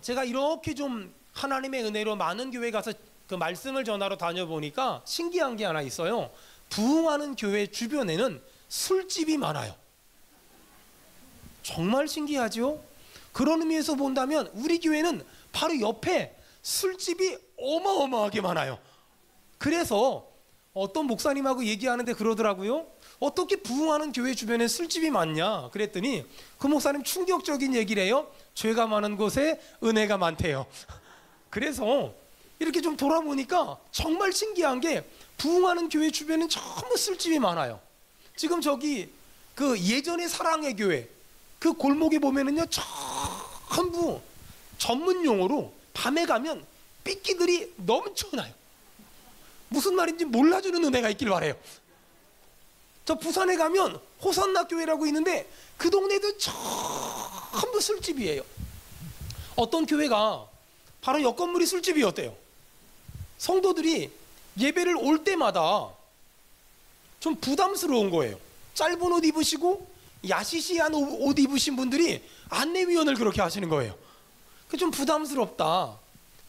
제가 이렇게 좀 하나님의 은혜로 많은 교회 가서 그 말씀을 전하러 다녀보니까 신기한 게 하나 있어요. 부흥하는 교회 주변에는 술집이 많아요. 정말 신기하죠? 그런 의미에서 본다면 우리 교회는 바로 옆에 술집이 어마어마하게 많아요. 그래서 어떤 목사님하고 얘기하는데 그러더라고요. 어떻게 부흥하는 교회 주변에 술집이 많냐 그랬더니 그 목사님 충격적인 얘기를 해요. 죄가 많은 곳에 은혜가 많대요. 그래서 이렇게 좀 돌아보니까 정말 신기한 게 부흥하는 교회 주변에는 전부 술집이 많아요. 지금 저기 그 예전의 사랑의 교회 그 골목에 보면은요 전부 전문 용어로 밤에 가면 삐끼들이 넘쳐나요. 무슨 말인지 몰라주는 은혜가 있길 바래요. 저 부산에 가면 호산나 교회라고 있는데 그 동네도 전부 술집이에요. 어떤 교회가 바로 옆 건물이 술집이었대요. 성도들이 예배를 올 때마다 좀 부담스러운 거예요. 짧은 옷 입으시고 야시시한 옷 입으신 분들이 안내위원을 그렇게 하시는 거예요. 그 좀 부담스럽다.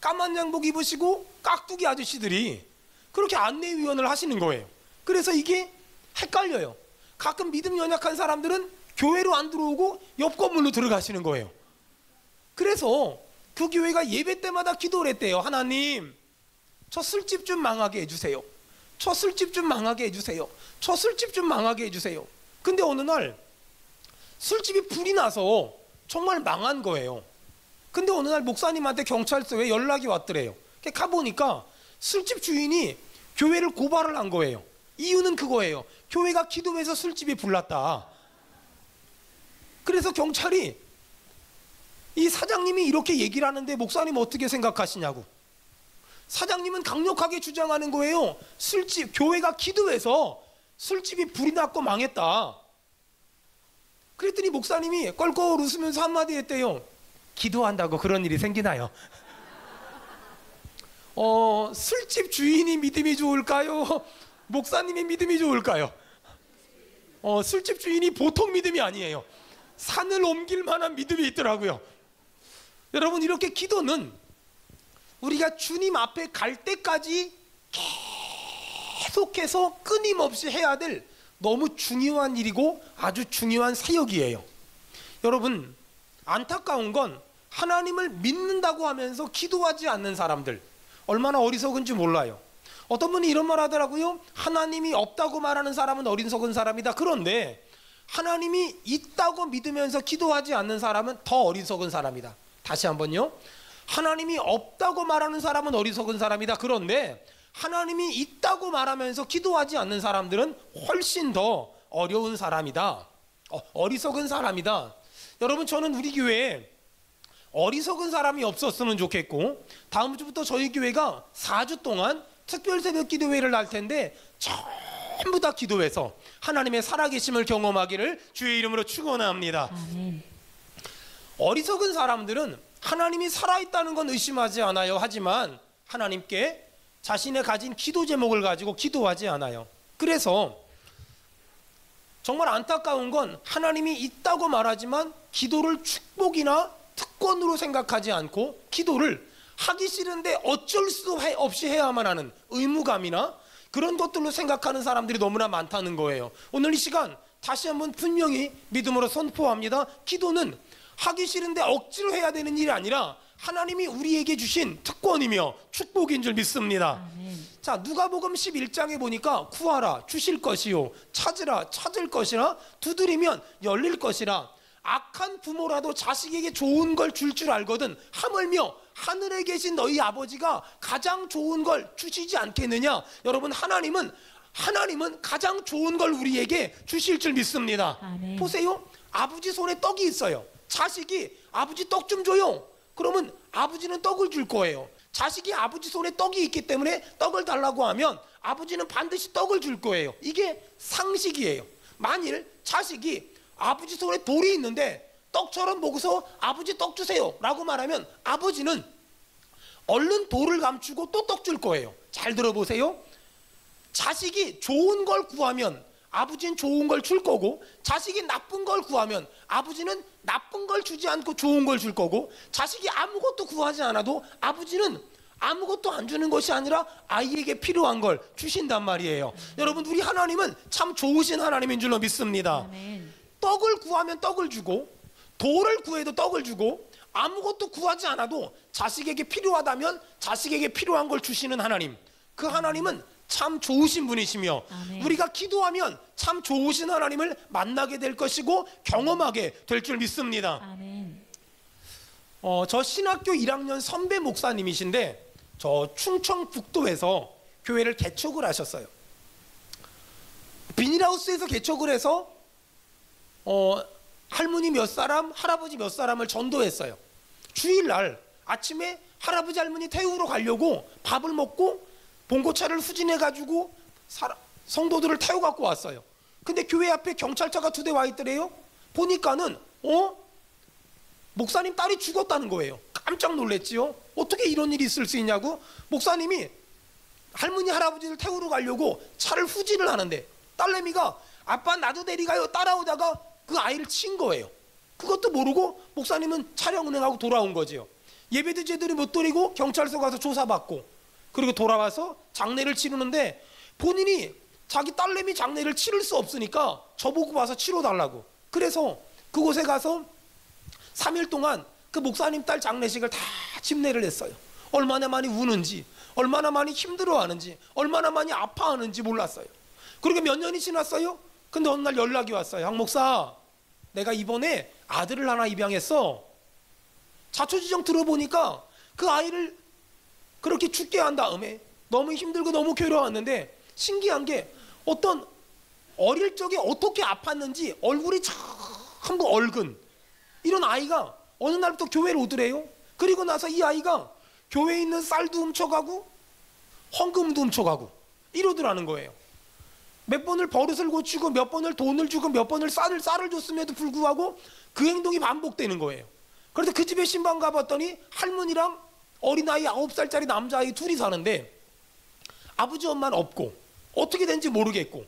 까만 양복 입으시고 깍두기 아저씨들이 그렇게 안내위원을 하시는 거예요. 그래서 이게 헷갈려요. 가끔 믿음 연약한 사람들은 교회로 안 들어오고 옆 건물로 들어가시는 거예요. 그래서 그 교회가 예배 때마다 기도를 했대요. 하나님, 저 술집 좀 망하게 해주세요. 저 술집 좀 망하게 해주세요. 저 술집 좀 망하게 해주세요. 근데 어느 날 술집이 불이 나서 정말 망한 거예요. 근데 어느 날 목사님한테 경찰서에 연락이 왔더래요. 가보니까 술집 주인이 교회를 고발을 한 거예요. 이유는 그거예요. 교회가 기도해서 술집이 불났다. 그래서 경찰이 이 사장님이 이렇게 얘기를 하는데 목사님 어떻게 생각하시냐고. 사장님은 강력하게 주장하는 거예요. 술집, 교회가 기도해서 술집이 불이 났고 망했다. 그랬더니 목사님이 껄껄 웃으면서 한마디 했대요. 기도한다고 그런 일이 생기나요? 술집 주인이 믿음이 좋을까요? 목사님의 믿음이 좋을까요? 술집 주인이 보통 믿음이 아니에요. 산을 옮길 만한 믿음이 있더라고요. 여러분, 이렇게 기도는 우리가 주님 앞에 갈 때까지 계속해서 끊임없이 해야 될 너무 중요한 일이고 아주 중요한 사역이에요. 여러분, 안타까운 건 하나님을 믿는다고 하면서 기도하지 않는 사람들 얼마나 어리석은지 몰라요. 어떤 분이 이런 말 하더라고요. 하나님이 없다고 말하는 사람은 어리석은 사람이다. 그런데 하나님이 있다고 믿으면서 기도하지 않는 사람은 더 어리석은 사람이다. 다시 한번요. 하나님이 없다고 말하는 사람은 어리석은 사람이다. 그런데 하나님이 있다고 말하면서 기도하지 않는 사람들은 훨씬 더 어려운 사람이다. 어리석은 사람이다. 여러분, 저는 우리 교회에 어리석은 사람이 없었으면 좋겠고, 다음 주부터 저희 교회가 4주 동안 특별 새벽 기도회를 할 텐데 전부 다 기도해서 하나님의 살아계심을 경험하기를 주의 이름으로 축원합니다. 아멘. 어리석은 사람들은 하나님이 살아있다는 건 의심하지 않아요. 하지만 하나님께 자신의 가진 기도 제목을 가지고 기도하지 않아요. 그래서 정말 안타까운 건 하나님이 있다고 말하지만 기도를 축복이나 특권으로 생각하지 않고 기도를 하기 싫은데 어쩔 수 없이 해야만 하는 의무감이나 그런 것들로 생각하는 사람들이 너무나 많다는 거예요. 오늘 이 시간 다시 한번 분명히 믿음으로 선포합니다. 기도는 하기 싫은데 억지로 해야 되는 일이 아니라 하나님이 우리에게 주신 특권이며 축복인 줄 믿습니다. 아멘. 자, 누가복음 11장에 보니까 구하라 주실 것이요, 찾으라 찾을 것이라, 두드리면 열릴 것이라. 악한 부모라도 자식에게 좋은 걸 줄 줄 알거든 하물며 하늘에 계신 너희 아버지가 가장 좋은 걸 주시지 않겠느냐. 여러분, 하나님은 가장 좋은 걸 우리에게 주실 줄 믿습니다. 아멘. 보세요. 아버지 손에 떡이 있어요. 자식이 아버지 떡 좀 줘요. 그러면 아버지는 떡을 줄 거예요. 자식이 아버지 손에 떡이 있기 때문에 떡을 달라고 하면 아버지는 반드시 떡을 줄 거예요. 이게 상식이에요. 만일 자식이 아버지 손에 돌이 있는데 떡처럼 보고서 아버지 떡 주세요 라고 말하면 아버지는 얼른 돌을 감추고 또 떡 줄 거예요. 잘 들어보세요. 자식이 좋은 걸 구하면 아버지는 좋은 걸 줄 거고, 자식이 나쁜 걸 구하면 아버지는 나쁜 걸 주지 않고 좋은 걸 줄 거고, 자식이 아무것도 구하지 않아도 아버지는 아무것도 안 주는 것이 아니라 아이에게 필요한 걸 주신단 말이에요. 여러분, 우리 하나님은 참 좋으신 하나님인 줄로 믿습니다. 아멘. 떡을 구하면 떡을 주고, 돌을 구해도 떡을 주고, 아무것도 구하지 않아도 자식에게 필요하다면 자식에게 필요한 걸 주시는 하나님, 그 하나님은 참 좋으신 분이시며, 아멘. 우리가 기도하면 참 좋으신 하나님을 만나게 될 것이고 경험하게 될 줄 믿습니다. 아멘. 저 신학교 1학년 선배 목사님이신데, 저 충청북도에서 교회를 개척을 하셨어요. 비닐하우스에서 개척을 해서 할머니 몇 사람, 할아버지 몇 사람을 전도했어요. 주일날 아침에 할아버지 할머니 태우러 가려고 밥을 먹고 봉고차를 후진해가지고 성도들을 태워갖고 왔어요. 근데 교회 앞에 경찰차가 2대 와 있더래요. 보니까는 목사님 딸이 죽었다는 거예요. 깜짝 놀랐지요. 어떻게 이런 일이 있을 수 있냐고. 목사님이 할머니 할아버지를 태우러 가려고 차를 후진을 하는데 딸내미가 아빠 나도 데리가요 따라오다가 그 아이를 친 거예요. 그것도 모르고 목사님은 차량 운행하고 돌아온 거지요. 예배도 제대로 못 드리고 경찰서 가서 조사받고, 그리고 돌아와서 장례를 치르는데 본인이 자기 딸내미 장례를 치를 수 없으니까 저보고 와서 치러달라고. 그래서 그곳에 가서 3일 동안 그 목사님 딸 장례식을 다 집례를 했어요. 얼마나 많이 우는지, 얼마나 많이 힘들어하는지, 얼마나 많이 아파하는지 몰랐어요. 그리고 몇 년이 지났어요. 근데 어느 날 연락이 왔어요. 양 목사, 내가 이번에 아들을 하나 입양했어. 자초지정 들어보니까 그 아이를 그렇게 죽게 한 다음에 너무 힘들고 너무 괴로웠는데, 신기한 게 어떤 어릴 적에 어떻게 아팠는지 얼굴이 전부 얼근 이런 아이가 어느 날부터 교회를 오더래요. 그리고 나서 이 아이가 교회에 있는 쌀도 훔쳐가고 헌금도 훔쳐가고 이러더라는 거예요. 몇 번을 버릇을 고치고 몇 번을 돈을 주고 몇 번을 쌀을 줬음에도 불구하고 그 행동이 반복되는 거예요. 그래서 그 집에 신방 가봤더니 할머니랑 어린아이 9살짜리 남자아이 둘이 사는데 아버지 엄마는 없고 어떻게 된지 모르겠고,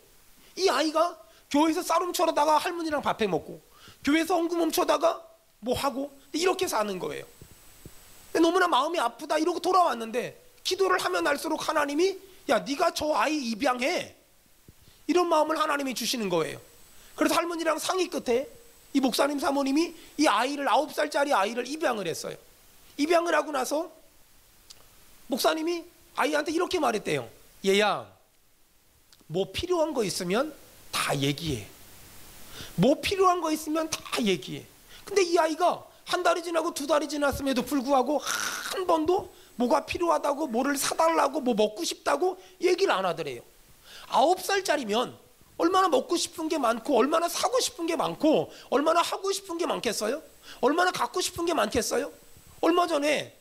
이 아이가 교회에서 쌀 훔쳐다가 할머니랑 밥해 먹고 교회에서 헌금 훔쳐다가 뭐 하고 이렇게 사는 거예요. 너무나 마음이 아프다 이러고 돌아왔는데, 기도를 하면 할수록 하나님이 야 네가 저 아이 입양해, 이런 마음을 하나님이 주시는 거예요. 그래서 할머니랑 상의 끝에 이 목사님 사모님이 이 아이를 9살짜리 아이를 입양을 했어요. 입양을 하고 나서 목사님이 아이한테 이렇게 말했대요. 얘야, 뭐 필요한 거 있으면 다 얘기해. 뭐 필요한 거 있으면 다 얘기해. 근데 이 아이가 1달이 지나고 2달이 지났음에도 불구하고 한 번도 뭐가 필요하다고, 뭐를 사달라고, 뭐 먹고 싶다고 얘기를 안 하더래요. 9살짜리면 얼마나 먹고 싶은 게 많고, 얼마나 사고 싶은 게 많고, 얼마나 하고 싶은 게 많겠어요? 얼마나 갖고 싶은 게 많겠어요? 얼마 전에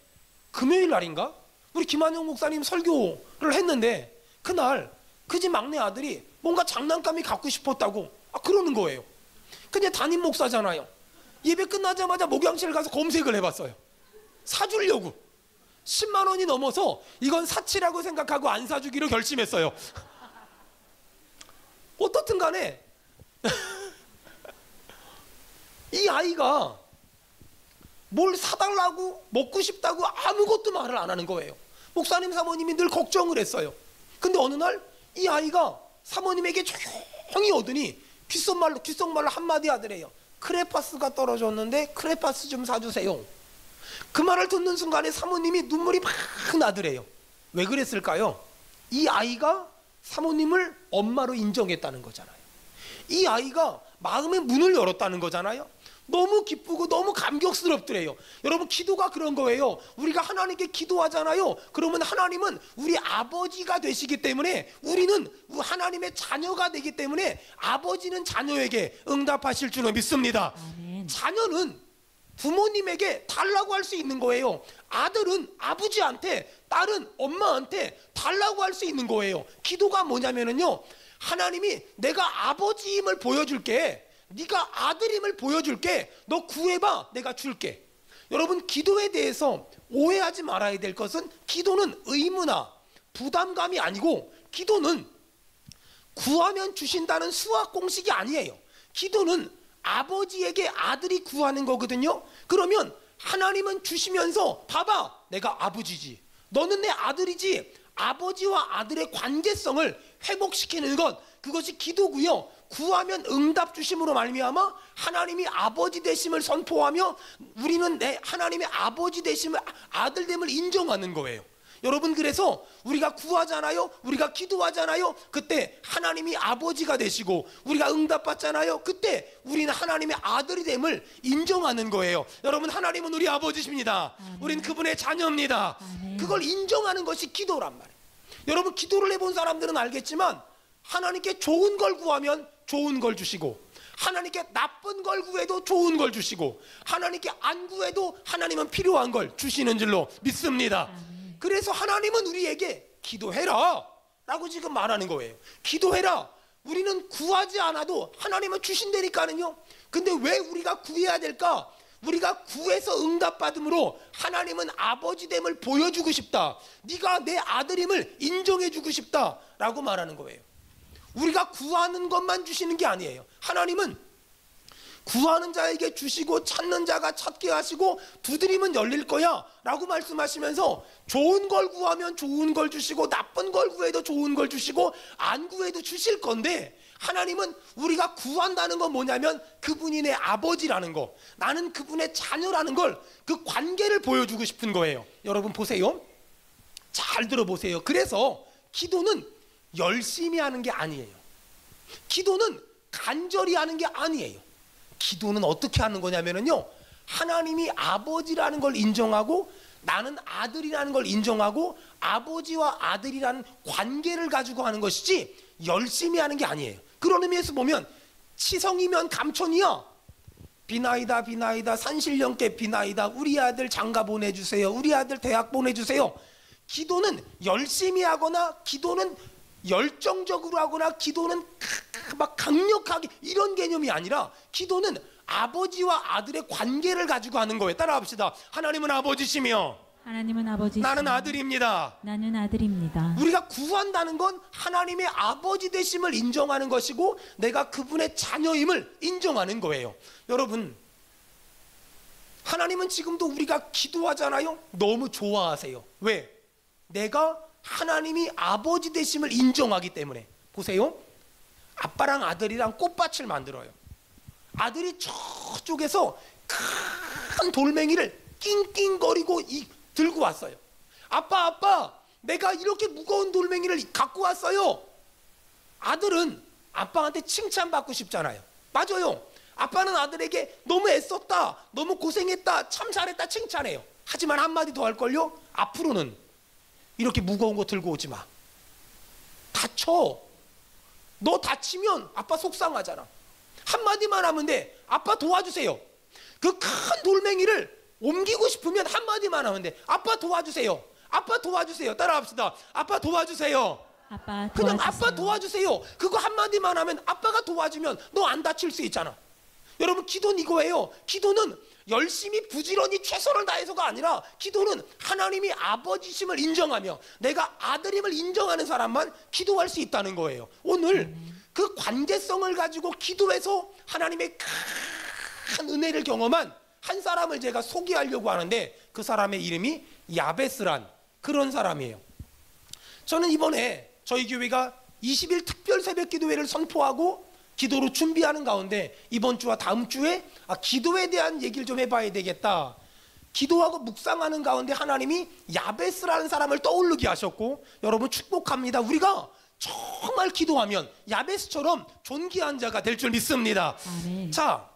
금요일 날인가 우리 김한영 목사님 설교를 했는데, 그날 그 집 막내 아들이 뭔가 장난감이 갖고 싶었다고 그러는 거예요. 근데 담임 목사잖아요. 예배 끝나자마자 목양실 가서 검색을 해봤어요. 사주려고. 10만 원이 넘어서 이건 사치라고 생각하고 안 사주기로 결심했어요. 어떻든 간에 이 아이가 뭘 사달라고 먹고 싶다고 아무것도 말을 안 하는 거예요. 목사님 사모님이 늘 걱정을 했어요. 근데 어느 날 이 아이가 사모님에게 조용히 오더니 귓속말로 한마디 하더래요. 크레파스가 떨어졌는데 크레파스 좀 사주세요. 그 말을 듣는 순간에 사모님이 눈물이 막 나더래요. 왜 그랬을까요? 이 아이가 사모님을 엄마로 인정했다는 거잖아요. 이 아이가 마음의 문을 열었다는 거잖아요. 너무 기쁘고 너무 감격스럽더래요. 여러분, 기도가 그런 거예요. 우리가 하나님께 기도하잖아요. 그러면 하나님은 우리 아버지가 되시기 때문에, 우리는 하나님의 자녀가 되기 때문에 아버지는 자녀에게 응답하실 줄로 믿습니다. 아멘. 자녀는 부모님에게 달라고 할 수 있는 거예요. 아들은 아버지한테, 딸은 엄마한테 달라고 할 수 있는 거예요. 기도가 뭐냐면요, 하나님이 내가 아버지임을 보여줄게, 네가 아들임을 보여줄게, 너 구해봐, 내가 줄게. 여러분, 기도에 대해서 오해하지 말아야 될 것은, 기도는 의무나 부담감이 아니고 기도는 구하면 주신다는 수학 공식이 아니에요. 기도는 아버지에게 아들이 구하는 거거든요. 그러면 하나님은 주시면서 봐봐, 내가 아버지지, 너는 내 아들이지, 아버지와 아들의 관계성을 회복시키는 것, 그것이 기도고요. 구하면 응답 주심으로 말미암아 하나님이 아버지 되심을 선포하며 우리는 내 하나님의 아버지 되심을, 아들됨을 인정하는 거예요. 여러분, 그래서 우리가 구하잖아요, 우리가 기도하잖아요, 그때 하나님이 아버지가 되시고 우리가 응답받잖아요, 그때 우리는 하나님의 아들이 됨을 인정하는 거예요. 여러분, 하나님은 우리 아버지십니다. 우리는 그분의 자녀입니다. 그걸 인정하는 것이 기도란 말이에요. 여러분, 기도를 해본 사람들은 알겠지만 하나님께 좋은 걸 구하면 좋은 걸 주시고, 하나님께 나쁜 걸 구해도 좋은 걸 주시고, 하나님께 안 구해도 하나님은 필요한 걸 주시는 줄로 믿습니다. 그래서 하나님은 우리에게 기도해라 라고 지금 말하는 거예요. 기도해라. 우리는 구하지 않아도 하나님은 주신다니까는요. 근데 왜 우리가 구해야 될까? 우리가 구해서 응답받음으로 하나님은 아버지됨을 보여주고 싶다, 네가 내 아들임을 인정해주고 싶다 라고 말하는 거예요. 우리가 구하는 것만 주시는 게 아니에요. 하나님은 구하는 자에게 주시고 찾는 자가 찾게 하시고 두드리면 열릴 거야 라고 말씀하시면서 좋은 걸 구하면 좋은 걸 주시고 나쁜 걸 구해도 좋은 걸 주시고 안 구해도 주실 건데, 하나님은 우리가 구한다는 건 뭐냐면 그분이 내 아버지라는 거, 나는 그분의 자녀라는 걸, 그 관계를 보여주고 싶은 거예요. 여러분 보세요, 잘 들어보세요. 그래서 기도는 열심히 하는 게 아니에요. 기도는 간절히 하는 게 아니에요. 기도는 어떻게 하는 거냐면요, 하나님이 아버지라는 걸 인정하고 나는 아들이라는 걸 인정하고 아버지와 아들이라는 관계를 가지고 하는 것이지 열심히 하는 게 아니에요. 그런 의미에서 보면 치성이면 감천이야. 비나이다 비나이다 산신령께 비나이다, 우리 아들 장가 보내주세요, 우리 아들 대학 보내주세요. 기도는 열심히 하거나 기도는 열정적으로 하거나 기도는 막 강력하게 이런 개념이 아니라, 기도는 아버지와 아들의 관계를 가지고 하는 거예요. 따라합시다. 하나님은 아버지시며 하나님은 아버지시며 나는 아들입니다. 나는 아들입니다. 우리가 구한다는 건 하나님의 아버지 되심을 인정하는 것이고 내가 그분의 자녀임을 인정하는 거예요. 여러분, 하나님은 지금도 우리가 기도하잖아요, 너무 좋아하세요. 왜? 내가 하나님이 아버지 되심을 인정하기 때문에. 보세요, 아빠랑 아들이랑 꽃밭을 만들어요. 아들이 저쪽에서 큰 돌멩이를 낑낑거리고 들고 왔어요. 아빠, 내가 이렇게 무거운 돌멩이를 갖고 왔어요. 아들은 아빠한테 칭찬받고 싶잖아요. 맞아요. 아빠는 아들에게 너무 애썼다, 너무 고생했다, 참 잘했다 칭찬해요. 하지만 한마디 더 할걸요. 앞으로는 이렇게 무거운 거 들고 오지 마. 다쳐. 너 다치면 아빠 속상하잖아. 한마디만 하면 돼. 아빠 도와주세요. 그 큰 돌멩이를 옮기고 싶으면 한마디만 하면 돼. 아빠 도와주세요. 아빠 도와주세요. 따라합시다. 아빠 도와주세요. 아빠 그냥 도와주세요. 아빠 도와주세요. 그거 한마디만 하면 아빠가 도와주면 너 안 다칠 수 있잖아. 여러분, 기도는 이거예요. 기도는 열심히 부지런히 최선을 다해서가 아니라, 기도는 하나님이 아버지심을 인정하며 내가 아들임을 인정하는 사람만 기도할 수 있다는 거예요. 오늘 그 관계성을 가지고 기도해서 하나님의 큰 은혜를 경험한 한 사람을 제가 소개하려고 하는데, 그 사람의 이름이 야베스란 그런 사람이에요. 저는 이번에 저희 교회가 20일 특별 새벽 기도회를 선포하고 기도로 준비하는 가운데 이번 주와 다음 주에 기도에 대한 얘기를 좀 해봐야 되겠다. 기도하고 묵상하는 가운데 하나님이 야베스라는 사람을 떠오르게 하셨고, 여러분 축복합니다. 우리가 정말 기도하면 야베스처럼 존귀한 자가 될 줄 믿습니다. 아멘. 자,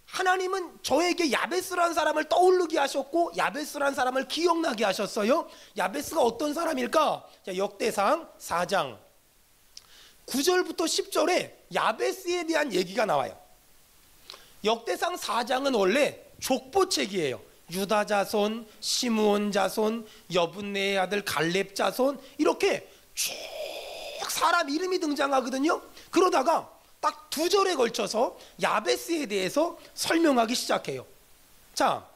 하나님은 저에게 야베스라는 사람을 떠오르게 하셨고 야베스라는 사람을 기억나게 하셨어요. 야베스가 어떤 사람일까? 자, 역대상 4장 9절부터 10절에 야베스에 대한 얘기가 나와요. 역대상 4장은 원래 족보책이에요. 유다 자손, 시므온 자손, 여분네의 아들 갈렙 자손, 이렇게 쭉 사람 이름이 등장하거든요. 그러다가 딱 2절에 걸쳐서 야베스에 대해서 설명하기 시작해요. 자,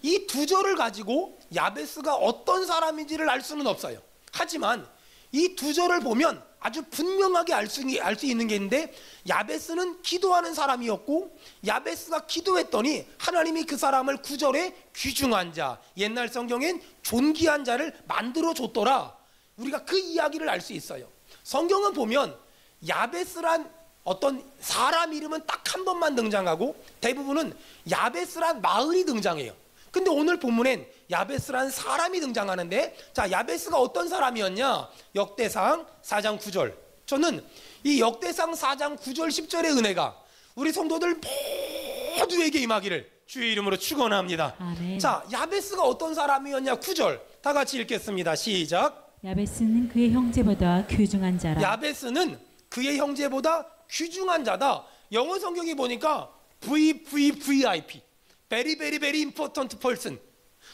이 2절을 가지고 야베스가 어떤 사람인지를 알 수는 없어요. 하지만 이 2절을 보면 아주 분명하게 알 수 있는 게 있는데, 야베스는 기도하는 사람이었고, 야베스가 기도했더니 하나님이 그 사람을 9절에 귀중한 자, 옛날 성경엔 존귀한 자를 만들어 줬더라. 우리가 그 이야기를 알 수 있어요. 성경은 보면 야베스란 어떤 사람 이름은 딱 한 번만 등장하고, 대부분은 야베스란 마을이 등장해요. 근데 오늘 본문엔 야베스란 사람이 등장하는데, 자, 야베스가 어떤 사람이었냐? 역대상 4장 9절. 저는 이 역대상 4장 9절 10절의 은혜가 우리 성도들 모두에게 임하기를 주의 이름으로 축원합니다. 아멘. 자, 야베스가 어떤 사람이었냐? 9절 다 같이 읽겠습니다. 시작. 야베스는 그의 형제보다 귀중한 자라. 야베스는 그의 형제보다 귀중한 자다. 영어 성경이 보니까 VVVIP, Very Very Very Important Person,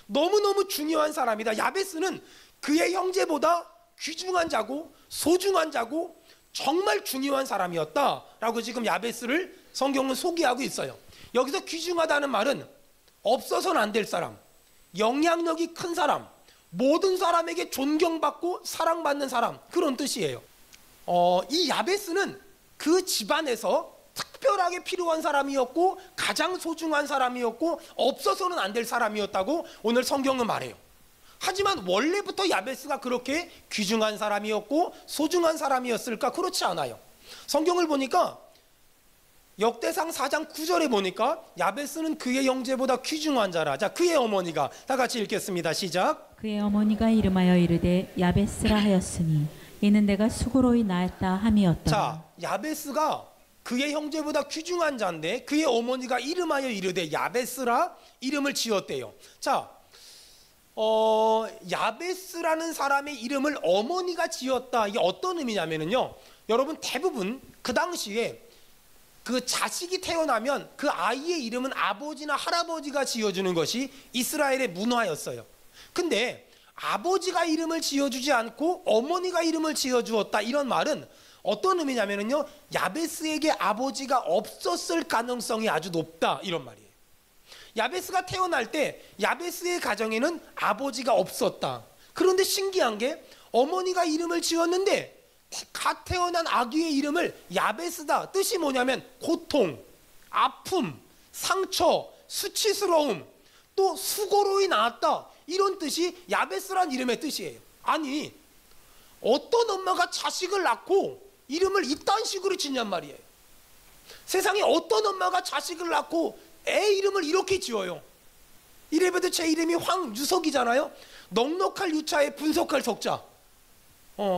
너무너무 중요한 사람이다. 야베스는 그의 형제보다 귀중한 자고 소중한 자고 정말 중요한 사람이었다라고 지금 야베스를 성경은 소개하고 있어요. 여기서 귀중하다는 말은 없어서는 안 될 사람, 영향력이 큰 사람, 모든 사람에게 존경받고 사랑받는 사람, 그런 뜻이에요. 이 야베스는 그 집안에서 특별하게 필요한 사람이었고 가장 소중한 사람이었고 없어서는 안 될 사람이었다고 오늘 성경은 말해요. 하지만 원래부터 야베스가 그렇게 귀중한 사람이었고 소중한 사람이었을까? 그렇지 않아요. 성경을 보니까 역대상 4장 9절에 보니까 야베스는 그의 형제보다 귀중한 자라. 자, 그의 어머니가 다 같이 읽겠습니다. 시작. 그의 어머니가 이름하여 이르되 야베스라 하였으니 이는 내가 수고로이 낳았다 함이었더라. 자, 야베스가 그의 형제보다 귀중한 자인데 그의 어머니가 이름하여 이르되 야베스라 이름을 지었대요. 자, 야베스라는 사람의 이름을 어머니가 지었다. 이게 어떤 의미냐면요, 여러분 대부분 그 당시에 그 자식이 태어나면 그 아이의 이름은 아버지나 할아버지가 지어주는 것이 이스라엘의 문화였어요. 근데 아버지가 이름을 지어주지 않고 어머니가 이름을 지어주었다, 이런 말은 어떤 의미냐면요, 야베스에게 아버지가 없었을 가능성이 아주 높다, 이런 말이에요. 야베스가 태어날 때 야베스의 가정에는 아버지가 없었다. 그런데 신기한 게 어머니가 이름을 지었는데 갓 태어난 아기의 이름을 야베스다. 뜻이 뭐냐면 고통, 아픔, 상처, 수치스러움, 또 수고로이 낳았다, 이런 뜻이 야베스란 이름의 뜻이에요. 아니, 어떤 엄마가 자식을 낳고 이름을 이딴 식으로 짓냔 말이에요. 세상에 어떤 엄마가 자식을 낳고 애 이름을 이렇게 지어요. 이래봬도 제 이름이 황유석이잖아요. 넉넉할 유자에 분석할 석자.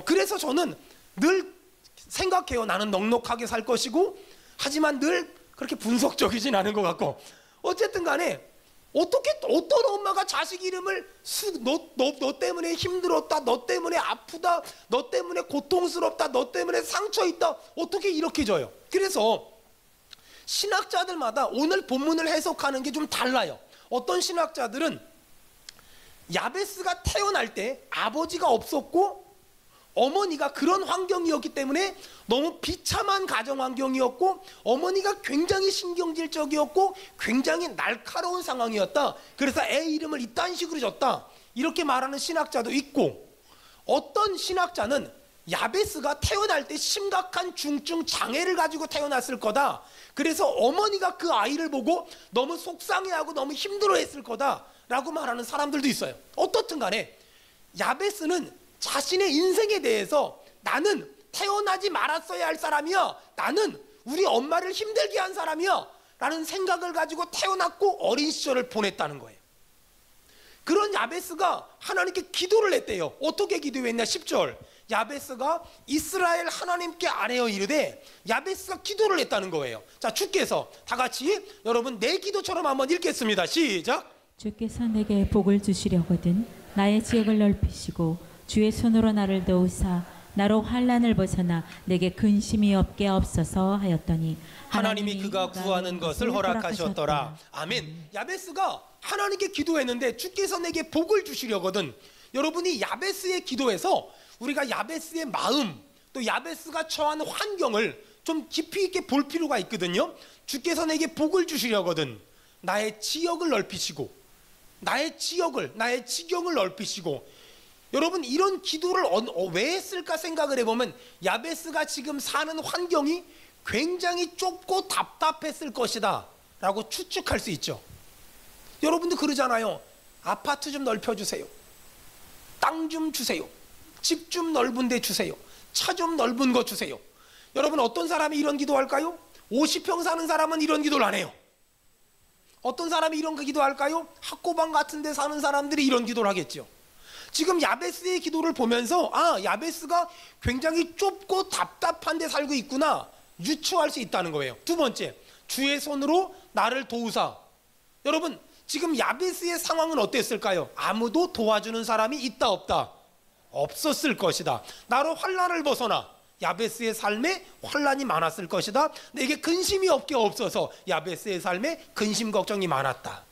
그래서 저는 늘 생각해요. 나는 넉넉하게 살 것이고, 하지만 늘 그렇게 분석적이진 않은 것 같고, 어쨌든 간에 어떻게 어떤 엄마가 자식 이름을 너 때문에 힘들었다, 너 때문에 아프다, 너 때문에 고통스럽다, 너 때문에 상처 있다, 어떻게 이렇게 져요? 그래서 신학자들마다 오늘 본문을 해석하는 게 좀 달라요. 어떤 신학자들은 야베스가 태어날 때 아버지가 없었고 어머니가 그런 환경이었기 때문에 너무 비참한 가정 환경이었고 어머니가 굉장히 신경질적이었고 굉장히 날카로운 상황이었다. 그래서 애 이름을 이딴 식으로 줬다, 이렇게 말하는 신학자도 있고, 어떤 신학자는 야베스가 태어날 때 심각한 중증 장애를 가지고 태어났을 거다. 그래서 어머니가 그 아이를 보고 너무 속상해하고 너무 힘들어했을 거다라고 말하는 사람들도 있어요. 어떻든 간에 야베스는 자신의 인생에 대해서 나는 태어나지 말았어야 할 사람이야, 나는 우리 엄마를 힘들게 한 사람이야 라는 생각을 가지고 태어났고 어린 시절을 보냈다는 거예요. 그런 야베스가 하나님께 기도를 했대요. 어떻게 기도했냐? 10절. 야베스가 이스라엘 하나님께 아뢰어 이르되, 야베스가 기도를 했다는 거예요. 자, 주께서 다 같이 여러분 내 기도처럼 한번 읽겠습니다. 시작. 주께서 내게 복을 주시려거든 나의 지역을 넓히시고 주의 손으로 나를 도우사 나로 환난을 벗어나 내게 근심이 없게 없어서 하였더니 하나님이 그가 구하는 것을 허락하셨더라. 아멘. 야베스가 하나님께 기도했는데 주께서 내게 복을 주시려거든. 여러분이 야베스의 기도에서 우리가 야베스의 마음, 또 야베스가 처한 환경을 좀 깊이 있게 볼 필요가 있거든요. 주께서 내게 복을 주시려거든 나의 지역을 넓히시고, 나의 지경을 넓히시고, 여러분 이런 기도를 왜 했을까 생각을 해보면 야베스가 지금 사는 환경이 굉장히 좁고 답답했을 것이다 라고 추측할 수 있죠. 여러분도 그러잖아요. 아파트 좀 넓혀주세요. 땅 좀 주세요. 집 좀 넓은 데 주세요. 차 좀 넓은 거 주세요. 여러분 어떤 사람이 이런 기도할까요? 50평 사는 사람은 이런 기도를 안 해요. 어떤 사람이 이런 기도할까요? 학고방 같은 데 사는 사람들이 이런 기도를 하겠죠. 지금 야베스의 기도를 보면서 야베스가 굉장히 좁고 답답한 데 살고 있구나 유추할 수 있다는 거예요. 두 번째, 주의 손으로 나를 도우사. 여러분 지금 야베스의 상황은 어땠을까요? 아무도 도와주는 사람이 있다 없다? 없었을 것이다. 나로 환난을 벗어나. 야베스의 삶에 환난이 많았을 것이다. 내게 근심이 없어서 야베스의 삶에 근심 걱정이 많았다.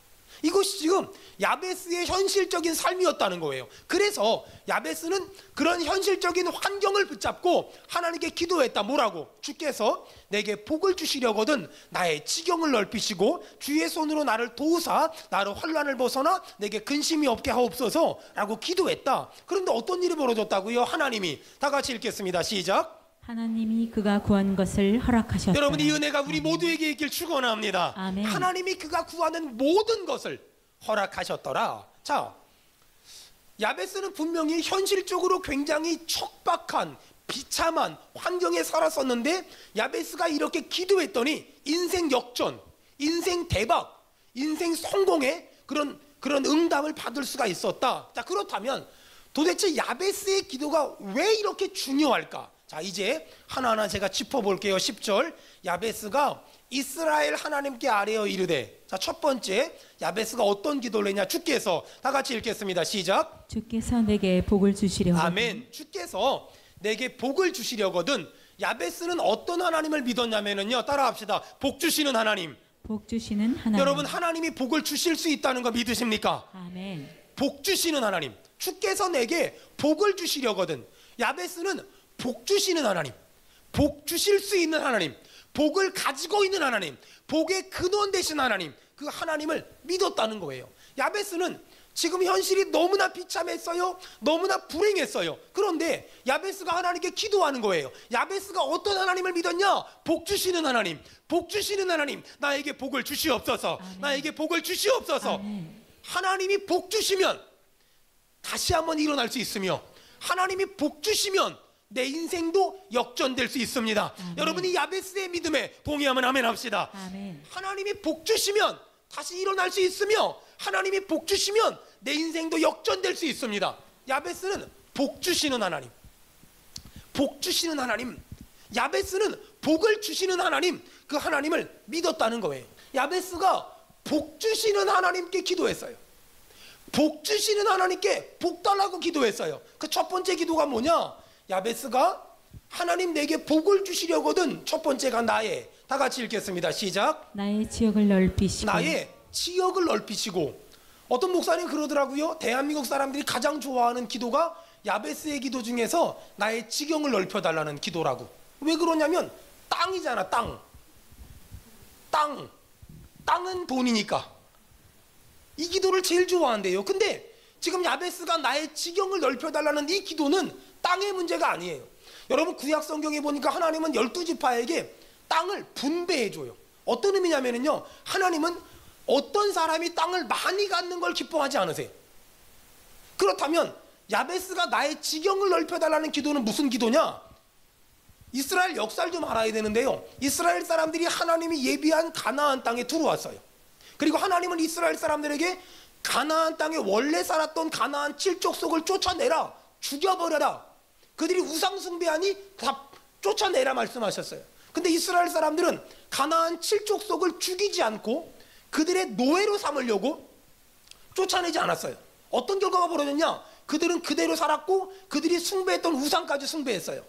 이것이 지금 야베스의 현실적인 삶이었다는 거예요. 그래서 야베스는 그런 현실적인 환경을 붙잡고 하나님께 기도했다. 뭐라고? 주께서 내게 복을 주시려거든 나의 지경을 넓히시고 주의 손으로 나를 도우사 나로 환난을 벗어나 내게 근심이 없게 하옵소서 라고 기도했다. 그런데 어떤 일이 벌어졌다고요? 하나님이 다 같이 읽겠습니다. 시작. 하나님이 그가 구한 것을 허락하셨다. 여러분 이 은혜가 우리 모두에게 있길 축원합니다. 아멘. 하나님이 그가 구하는 모든 것을 허락하셨더라. 자, 야베스는 분명히 현실적으로 굉장히 척박한 비참한 환경에 살았었는데 야베스가 이렇게 기도했더니 인생 역전, 인생 대박, 인생 성공의 그런 응답을 받을 수가 있었다. 자, 그렇다면 도대체 야베스의 기도가 왜 이렇게 중요할까? 자, 이제 하나하나 제가 짚어볼게요. 10절 야베스가 이스라엘 하나님께 아뢰어 이르되. 자, 첫 번째 야베스가 어떤 기도를 했냐? 주께서. 다 같이 읽겠습니다. 시작. 주께서 내게 복을 주시려거든. 아멘. 주께서 내게 복을 주시려거든. 야베스는 어떤 하나님을 믿었냐면요, 따라합시다. 복 주시는 하나님. 복 주시는 하나님. 여러분 하나님이 복을 주실 수 있다는 거 믿으십니까? 아멘. 복 주시는 하나님. 주께서 내게 복을 주시려거든. 야베스는 복 주시는 하나님, 복 주실 수 있는 하나님, 복을 가지고 있는 하나님, 복의 근원 되신 하나님, 그 하나님을 믿었다는 거예요. 야베스는 지금 현실이 너무나 비참했어요. 너무나 불행했어요. 그런데 야베스가 하나님께 기도하는 거예요. 야베스가 어떤 하나님을 믿었냐? 복 주시는 하나님, 복 주시는 하나님, 나에게 복을 주시옵소서. 아멘. 나에게 복을 주시옵소서. 아멘. 하나님이 복 주시면 다시 한번 일어날 수 있으며 하나님이 복 주시면 내 인생도 역전될 수 있습니다. 아멘. 여러분이 야베스의 믿음에 동의하면 아멘 합시다. 아멘. 하나님이 복 주시면 다시 일어날 수 있으며 하나님이 복 주시면 내 인생도 역전될 수 있습니다. 야베스는 복 주시는 하나님, 복 주시는 하나님, 야베스는 복을 주시는 하나님, 그 하나님을 믿었다는 거예요. 야베스가 복 주시는 하나님께 기도했어요. 복 주시는 하나님께 복 달라고 기도했어요. 그 첫 번째 기도가 뭐냐? 야베스가 하나님 내게 복을 주시려거든. 첫 번째가 나의, 다 같이 읽겠습니다. 시작. 나의 지역을 넓히시고. 나의 지역을 넓히시고. 어떤 목사님 그러더라고요. 대한민국 사람들이 가장 좋아하는 기도가 야베스의 기도 중에서 나의 지경을 넓혀달라는 기도라고. 왜 그러냐면 땅이잖아. 땅은 돈이니까 이 기도를 제일 좋아한대요. 근데 지금 야베스가 나의 지경을 넓혀달라는 이 기도는 땅의 문제가 아니에요. 여러분 구약 성경에 보니까 하나님은 12지파에게 땅을 분배해줘요. 어떤 의미냐면요, 하나님은 어떤 사람이 땅을 많이 갖는 걸 기뻐하지 않으세요. 그렇다면 야베스가 나의 지경을 넓혀달라는 기도는 무슨 기도냐? 이스라엘 역사를 좀 알아야 되는데요, 이스라엘 사람들이 하나님이 예비한 가나안 땅에 들어왔어요. 그리고 하나님은 이스라엘 사람들에게 가나안 땅에 원래 살았던 가나안 칠족속을 쫓아내라, 죽여버려라, 그들이 우상 숭배하니 다 쫓아내라 말씀하셨어요. 근데 이스라엘 사람들은 가나안 칠족속을 죽이지 않고 그들의 노예로 삼으려고 쫓아내지 않았어요. 어떤 결과가 벌어졌냐? 그들은 그대로 살았고 그들이 숭배했던 우상까지 숭배했어요.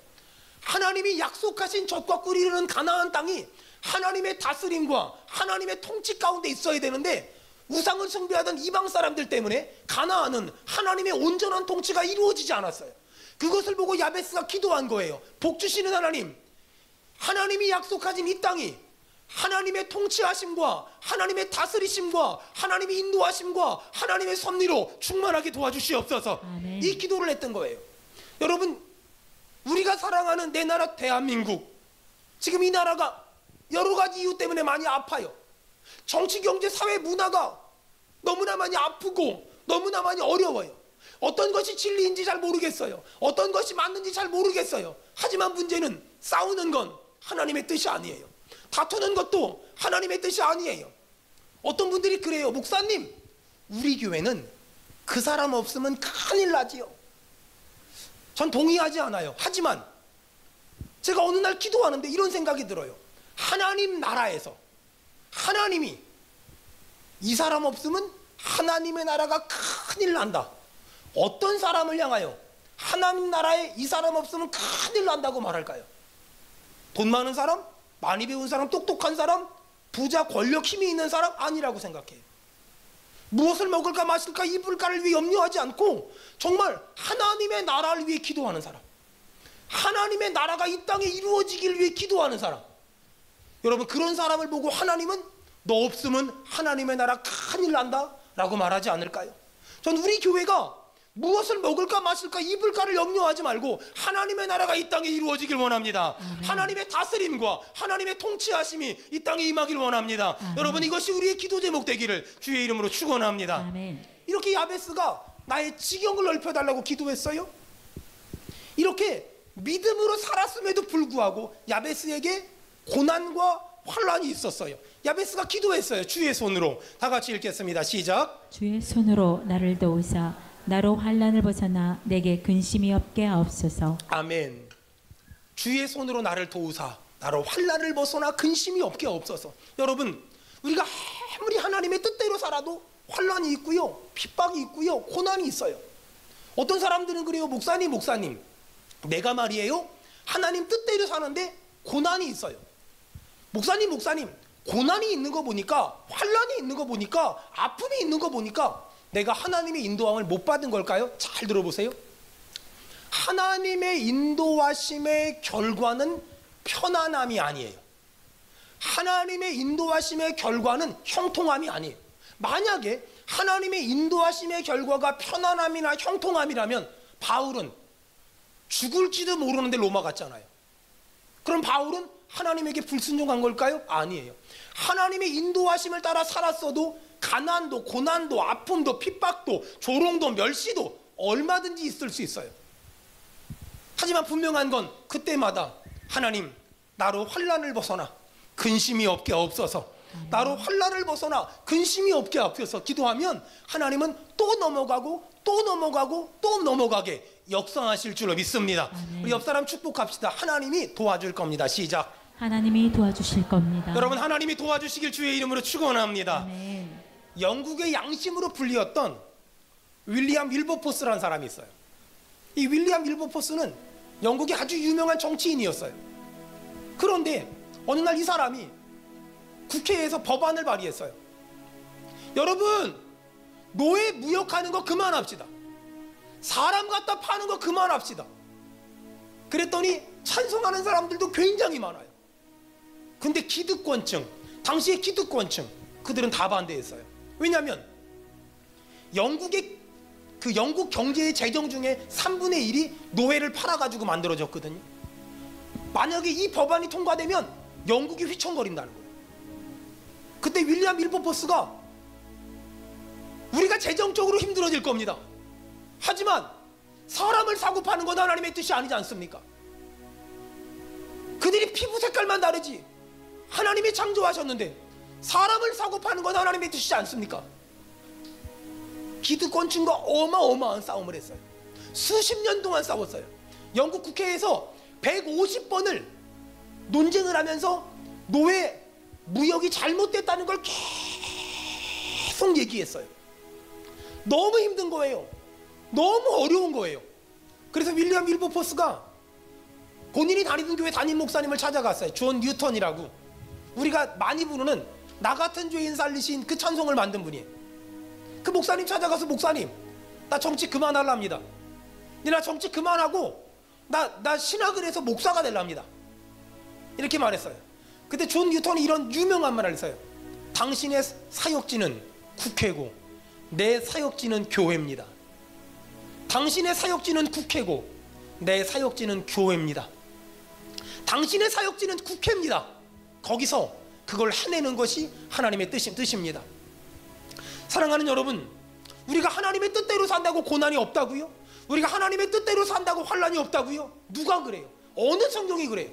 하나님이 약속하신 젖과 꿀이 흐르는 가나안 땅이 하나님의 다스림과 하나님의 통치 가운데 있어야 되는데 우상을 숭배하던 이방 사람들 때문에 가나안은 하나님의 온전한 통치가 이루어지지 않았어요. 그것을 보고 야베스가 기도한 거예요. 복 주시는 하나님, 하나님이 약속하신 이 땅이 하나님의 통치하심과 하나님의 다스리심과 하나님의 인도하심과 하나님의 섭리로 충만하게 도와주시옵소서. 아멘. 이 기도를 했던 거예요. 여러분, 우리가 사랑하는 내 나라 대한민국, 지금 이 나라가 여러 가지 이유 때문에 많이 아파요. 정치, 경제, 사회, 문화가 너무나 많이 아프고 너무나 많이 어려워요. 어떤 것이 진리인지 잘 모르겠어요. 어떤 것이 맞는지 잘 모르겠어요. 하지만 문제는 싸우는 건 하나님의 뜻이 아니에요. 다투는 것도 하나님의 뜻이 아니에요. 어떤 분들이 그래요. 목사님, 우리 교회는 그 사람 없으면 큰일 나지요. 전 동의하지 않아요. 하지만 제가 어느 날 기도하는데 이런 생각이 들어요. 하나님 나라에서 하나님이 이 사람 없으면 하나님의 나라가 큰일 난다. 어떤 사람을 향하여 하나님 나라에 이 사람 없으면 큰일 난다고 말할까요? 돈 많은 사람? 많이 배운 사람? 똑똑한 사람? 부자, 권력, 힘이 있는 사람? 아니라고 생각해요. 무엇을 먹을까 마실까 입을까를 위해 염려하지 않고 정말 하나님의 나라를 위해 기도하는 사람, 하나님의 나라가 이 땅에 이루어지기를 위해 기도하는 사람, 여러분, 그런 사람을 보고 하나님은 너 없으면 하나님의 나라 큰일 난다 라고 말하지 않을까요? 전 우리 교회가 무엇을 먹을까 마실까 입을까를 염려하지 말고 하나님의 나라가 이 땅에 이루어지길 원합니다. 하나님의 다스림과 하나님의 통치하심이 이 땅에 임하길 원합니다. 여러분, 이것이 우리의 기도 제목 되기를 주의 이름으로 축원합니다. 아멘. 이렇게 야베스가 나의 지경을 넓혀달라고 기도했어요. 이렇게 믿음으로 살았음에도 불구하고 야베스에게 고난과 환란이 있었어요. 야베스가 기도했어요. 주의 손으로. 다 같이 읽겠습니다. 시작. 주의 손으로 나를 도우사 나로 환난을 벗어나 내게 근심이 없게 하옵소서. 아멘. 주의 손으로 나를 도우사 나로 환난을 벗어나 근심이 없게 하옵소서. 여러분, 우리가 아무리 하나님의 뜻대로 살아도 환난이 있고요, 핍박이 있고요, 고난이 있어요. 어떤 사람들은 그래요. 목사님, 내가 말이에요, 하나님 뜻대로 사는데 고난이 있어요. 목사님, 고난이 있는 거 보니까, 환난이 있는 거 보니까, 아픔이 있는 거 보니까 내가 하나님의 인도함을 못 받은 걸까요? 잘 들어보세요. 하나님의 인도하심의 결과는 편안함이 아니에요. 하나님의 인도하심의 결과는 형통함이 아니에요. 만약에 하나님의 인도하심의 결과가 편안함이나 형통함이라면 바울은 죽을지도 모르는데 로마 갔잖아요. 그럼 바울은 하나님에게 불순종한 걸까요? 아니에요. 하나님의 인도하심을 따라 살았어도 가난도, 고난도, 아픔도, 핍박도, 조롱도, 멸시도 얼마든지 있을 수 있어요. 하지만 분명한 건 그때마다 하나님, 나로 환난을 벗어나 근심이 없게 하옵소서, 나로 환난을 벗어나 근심이 없게 하옵소서 기도하면 하나님은 또 넘어가고 또 넘어가고 또 넘어가게 역사하실 줄로 믿습니다. 우리 옆 사람 축복합시다. 하나님이 도와줄 겁니다. 시작. 하나님이 도와주실 겁니다. 여러분, 하나님이 도와주시길 주의 이름으로 축원합니다. 아멘. 영국의 양심으로 불리었던 윌리엄 윌버포스라는 사람이 있어요. 이 윌리엄 윌버포스는 영국의 아주 유명한 정치인이었어요. 그런데 어느 날 이 사람이 국회에서 법안을 발의했어요. 여러분, 노예 무역하는 거 그만합시다. 사람 갖다 파는 거 그만합시다. 그랬더니 찬성하는 사람들도 굉장히 많아요. 근데 기득권층, 당시의 기득권층, 그들은 다 반대했어요. 왜냐하면 영국의 그 영국 경제의 재정 중에 3분의 1이 노예를 팔아가지고 만들어졌거든요. 만약에 이 법안이 통과되면 영국이 휘청거린다는 거예요. 그때 윌리엄 윌버포스가 우리가 재정적으로 힘들어질 겁니다. 하지만 사람을 사고 파는 건 하나님의 뜻이 아니지 않습니까? 그들이 피부 색깔만 다르지 하나님이 창조하셨는데 사람을 사고 파는 건 하나님의 뜻이지 않습니까? 기득권층과 어마어마한 싸움을 했어요. 수십 년 동안 싸웠어요. 영국 국회에서 150번을 논쟁을 하면서 노예 무역이 잘못됐다는 걸 계속 얘기했어요. 너무 힘든 거예요. 너무 어려운 거예요. 그래서 윌리엄 윌버포스가 본인이 다니던 교회 담임 목사님을 찾아갔어요. 존 뉴턴이라고, 우리가 많이 부르는 나 같은 죄인 살리신 그 찬송을 만든 분이에요. 그 목사님 찾아가서, 목사님, 나 정치 그만하랍니다. 나 정치 그만하고 나 신학을 해서 목사가 되랍니다. 이렇게 말했어요. 근데 존 뉴턴이 이런 유명한 말을 써요. 당신의 사역지는 국회고 내 사역지는 교회입니다. 당신의 사역지는 국회고 내 사역지는 교회입니다. 당신의 사역지는 국회입니다. 거기서 그걸 해내는 것이 하나님의 뜻입니다. 사랑하는 여러분, 우리가 하나님의 뜻대로 산다고 고난이 없다고요? 우리가 하나님의 뜻대로 산다고 환난이 없다고요? 누가 그래요? 어느 성경이 그래요?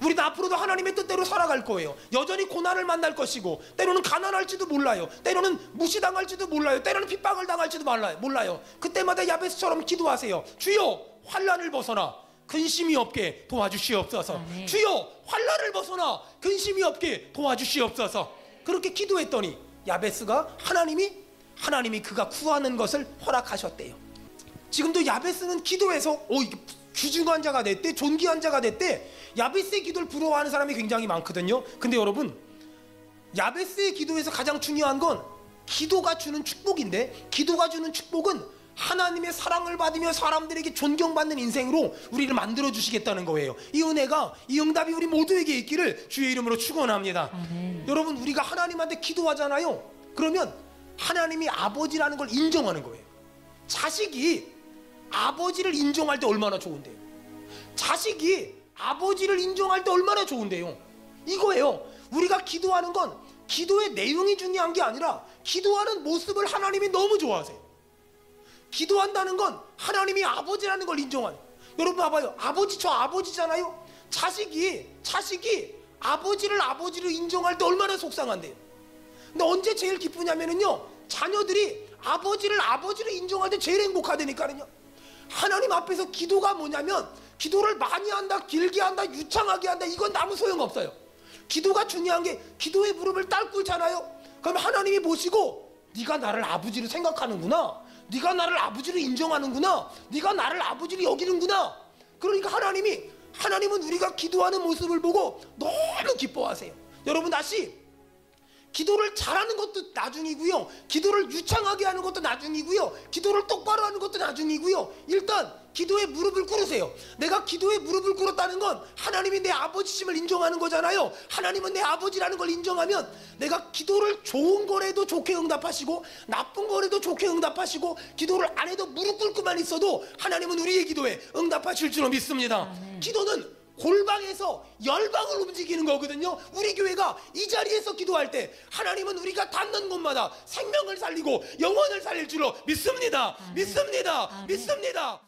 우리도 앞으로도 하나님의 뜻대로 살아갈 거예요. 여전히 고난을 만날 것이고, 때로는 가난할지도 몰라요. 때로는 무시당할지도 몰라요. 때로는 핍박을 당할지도 몰라요. 그때마다 야베스처럼 기도하세요. 주여 환난을 벗어나 근심이 없게 도와주시옵소서. 아멘. 주여 환난을 벗어나 근심이 없게 도와주시옵소서. 그렇게 기도했더니 야베스가 하나님이 그가 구하는 것을 허락하셨대요. 지금도 야베스는 기도해서 이게 귀중한 자가 됐대, 존귀한 자가 됐대. 야베스의 기도를 부러워하는 사람이 굉장히 많거든요. 근데 여러분, 야베스의 기도에서 가장 중요한 건 기도가 주는 축복인데, 기도가 주는 축복은 하나님의 사랑을 받으며 사람들에게 존경받는 인생으로 우리를 만들어 주시겠다는 거예요. 이 은혜가, 이 응답이 우리 모두에게 있기를 주의 이름으로 축원합니다. 아멘. 여러분, 우리가 하나님한테 기도하잖아요. 그러면 하나님이 아버지라는 걸 인정하는 거예요. 자식이 아버지를 인정할 때 얼마나 좋은데요. 자식이 아버지를 인정할 때 얼마나 좋은데요. 이거예요. 우리가 기도하는 건 기도의 내용이 중요한 게 아니라 기도하는 모습을 하나님이 너무 좋아하세요. 기도한다는 건 하나님이 아버지라는 걸 인정하는. 여러분 봐봐요. 저 아버지잖아요. 자식이 아버지를 인정할 때 얼마나 속상한데요. 근데 언제 제일 기쁘냐면요, 자녀들이 아버지를 인정할 때 제일 행복하다니까요. 하나님 앞에서 기도가 뭐냐면, 기도를 많이 한다, 길게 한다, 유창하게 한다, 이건 아무 소용없어요. 기도가 중요한 게, 기도의 무릎을 딸 꿇잖아요. 그럼 하나님이 보시고, 네가 나를 아버지로 생각하는구나, 네가 나를 아버지로 인정하는구나, 네가 나를 아버지로 여기는구나. 그러니까 하나님은 우리가 기도하는 모습을 보고 너무 기뻐하세요. 여러분, 다시 기도를 잘하는 것도 나중이고요, 기도를 유창하게 하는 것도 나중이고요, 기도를 똑바로 하는 것도 나중이고요, 일단 기도에 무릎을 꿇으세요. 내가 기도에 무릎을 꿇었다는 건 하나님이 내 아버지심을 인정하는 거잖아요. 하나님은 내 아버지라는 걸 인정하면 내가 기도를 좋은 거라도 좋게 응답하시고, 나쁜 거라도 좋게 응답하시고, 기도를 안 해도 무릎 꿇고만 있어도 하나님은 우리의 기도에 응답하실 줄로 믿습니다. 아멘. 기도는 골방에서 열방을 움직이는 거거든요. 우리 교회가 이 자리에서 기도할 때 하나님은 우리가 닿는 곳마다 생명을 살리고 영혼을 살릴 줄로 믿습니다. 아멘. 믿습니다. 아멘. 믿습니다.